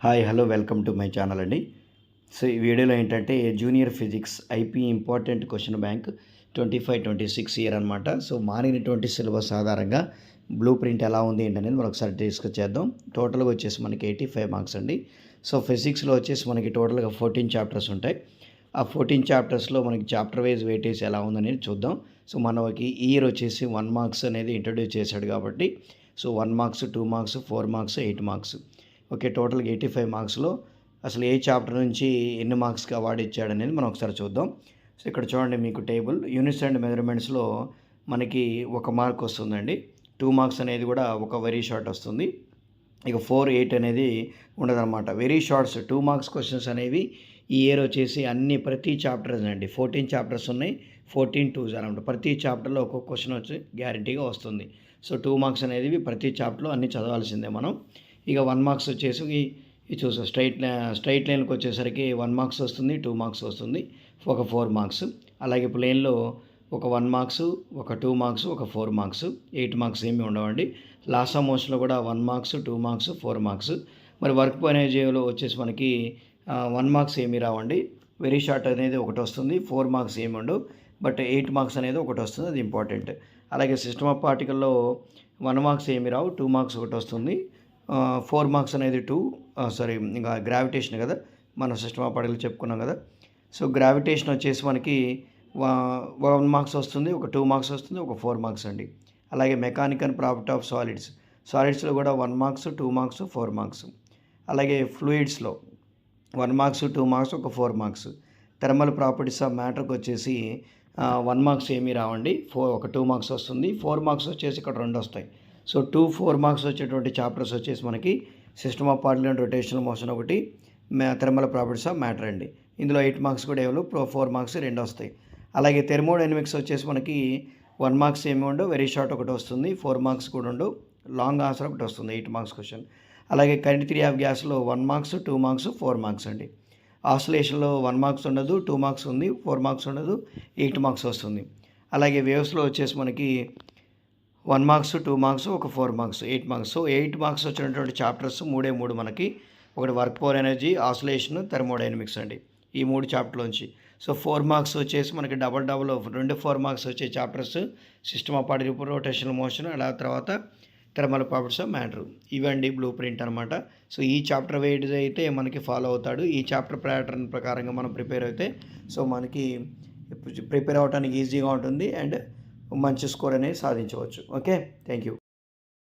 Hi hello welcome to my channel అండి. So ఈ వీడియోలో ఏంటంటే junior physics IP important question bank 25-26 year అనమాట. సో మారినటువంటి సిలబస్ ఆధారంగా బ్లూ ప్రింట్ ఎలా ఉంది ఏంటనేది మనం ఒకసారి డిస్కస్ చేద్దాం. టోటల్గా వచ్చేసి మనకి 85 మార్క్స్ అండి. సో ఫిజిక్స్లో వచ్చేసి మనకి టోటల్గా 14 చాప్టర్స్ ఉంటాయి. ఆ 14 చాప్టర్స్లో మనకి చాప్టర్ వైజ్ వెయిటేజ్ ఎలా ఉందనేది చూద్దాం. సో మనకి ఈ ఇయర్ వచ్చేసి 1 మార్క్స్ అనేది ఇంట్రడ్యూస్ చేశాడు కాబట్టి so 1 marks, 2 marks, 4 marks, 8 marks. Okay, టోటల్గా 85 మార్క్స్లో అసలు ఏ చాప్టర్ నుంచి ఎన్ని మార్క్స్కి అవార్డు ఇచ్చాడనేది మనం ఒకసారి చూద్దాం. సో ఇక్కడ చూడండి, మీకు టేబుల్ యూనిట్స్ అండ్ మెజర్మెంట్స్లో మనకి 1 మార్క్ వస్తుందండి. 2 మార్క్స్ అనేది కూడా ఒక వెరీ షార్ట్ వస్తుంది. ఇక 4, 8 అనేది ఉండదన్నమాట. వెరీ షార్ట్స్ 2 మార్క్స్ క్వశ్చన్స్ అనేవి ఈ ఇయర్ వచ్చేసి ప్రతి చాప్టర్స్ అండి. 14 చాప్టర్స్ ఉన్నాయి. 14 2s అనమాట. ప్రతి చాప్టర్లో ఒక్కొక్క క్వశ్చన్ వచ్చి గ్యారంటీగా వస్తుంది. సో 2 మార్క్స్ అనేది ప్రతి చాప్టర్లో అన్నీ చదవాల్సిందే మనం. ఇక 1 మార్క్స్ వచ్చేసి ఇది చూసాం, స్ట్రైట్ లైన్కి వచ్చేసరికి 1 మార్క్స్ వస్తుంది, 2 మార్క్స్ వస్తుంది, ఒక 4 మార్క్స్. అలాగే ప్లేన్లో ఒక 1 మార్క్స్, ఒక 2 మార్క్స్, ఒక 4 మార్క్స్, 8 మార్క్స్ ఏమి ఉండవండి. లాస్ట్ మోషన్లో కూడా 1 మార్క్స్, 2 మార్క్స్, 4 మార్క్స్. మరి వర్క్ పనేజీలో వచ్చేసి మనకి 1 మార్క్స్ ఏమీ రావండి. వెరీ షార్ట్ అనేది ఒకటి వస్తుంది, 4 మార్క్స్ ఏమి ఉండవు, బట్ 8 మార్క్స్ అనేది ఒకటి వస్తుంది, అది ఇంపార్టెంట్. అలాగే సిస్టమ్ ఆఫ్ పార్టికల్లో 1 మార్క్స్ ఏమి రావు, 2 మార్క్స్ ఒకటి వస్తుంది, 4 మార్క్స్ అనేది ఇంకా గ్రావిటేషన్ కదా, మనం సిస్టమ్ ఆఫ్ పార్టికల్ చెప్పుకున్నాం కదా. సో గ్రావిటేషన్ వచ్చేసి మనకి 1 మార్క్స్ వస్తుంది, ఒక 2 మార్క్స్ వస్తుంది, ఒక 4 మార్క్స్ అండి. అలాగే మెకానికల్ ప్రాపర్టీ ఆఫ్ సాలిడ్స్లో కూడా 1 మార్క్స్, 2 మార్క్స్, 4 మార్క్స్. అలాగే ఫ్లూయిడ్స్లో 1 మార్క్స్, 2 మార్క్స్, ఒక 4 మార్క్స్. థర్మల్ ప్రాపర్టీస్ ఆఫ్ మ్యాటర్కి వచ్చేసి 1 మార్క్స్ ఏమీ రావండి, ఒక 2 మార్క్స్ వస్తుంది, 4 మార్క్స్ వచ్చేసి ఇక్కడ 2 వస్తాయి. సో 4 మార్క్స్ వచ్చేటువంటి చాప్టర్స్ వచ్చేసి మనకి system of particle and rotational motion ఒకటి, థర్మల్ ప్రాపర్టీస్ ఆఫ్ మ్యాటర్ అండి. ఇందులో 8 మార్క్స్ కూడా ఏవో 4 మార్క్స్ 2 వస్తాయి. అలాగే థెర్మోడైనమిక్స్ వచ్చేసి మనకి 1 మార్క్స్ ఏమి ఉండవు, వెరీ షార్ట్ ఒకటి వస్తుంది, 4 మార్క్స్ కూడా ఉండవు, లాంగ్ ఆన్సర్ ఒకటి వస్తుంది, 8 మార్క్స్ క్వశ్చన్. అలాగే కరెంట్ థియరీ ఆఫ్ గ్యాస్లో 1 మార్క్స్, 2 మార్క్స్, 4 మార్క్స్ అండి. ఆసిలేషన్లో 1 మార్క్స్ ఉండదు, 2 మార్క్స్ ఉంది, 4 మార్క్స్ ఉండదు, 8 మార్క్స్ వస్తుంది. అలాగే వేవ్స్లో వచ్చేసి మనకి 1 మార్క్స్, 2 మార్క్స్, ఒక 4 మార్క్స్, 8 మార్క్స్. సో 8 మార్క్స్ వచ్చినటువంటి చాప్టర్స్ 3 మనకి. ఒకటి work power energy, oscillation, thermodynamics అండి, ఈ 3 చాప్టర్లోంచి. సో 4 మార్క్స్ వచ్చేసి మనకి డబల్ 4 మార్క్స్ వచ్చే chapters system of particle, rotational motion, అలా తర్వాత థర్మల్ ప్రాపర్టీస్ ఆఫ్ మ్యాటర్. ఇవండి బ్లూ ప్రింట్ అనమాట. సో ఈ చాప్టర్ వైజ్ అయితే మనకి ఫాలో అవుతాడు. ఈ చాప్టర్ ప్యాటర్న్ ప్రకారంగా మనం ప్రిపేర్ అయితే సో మనకి ప్రిపేర్ అవ్వడానికి ఈజీగా ఉంటుంది అండ్ మంచి స్కోర్ అనేది సాధించవచ్చు. Okay, thank you.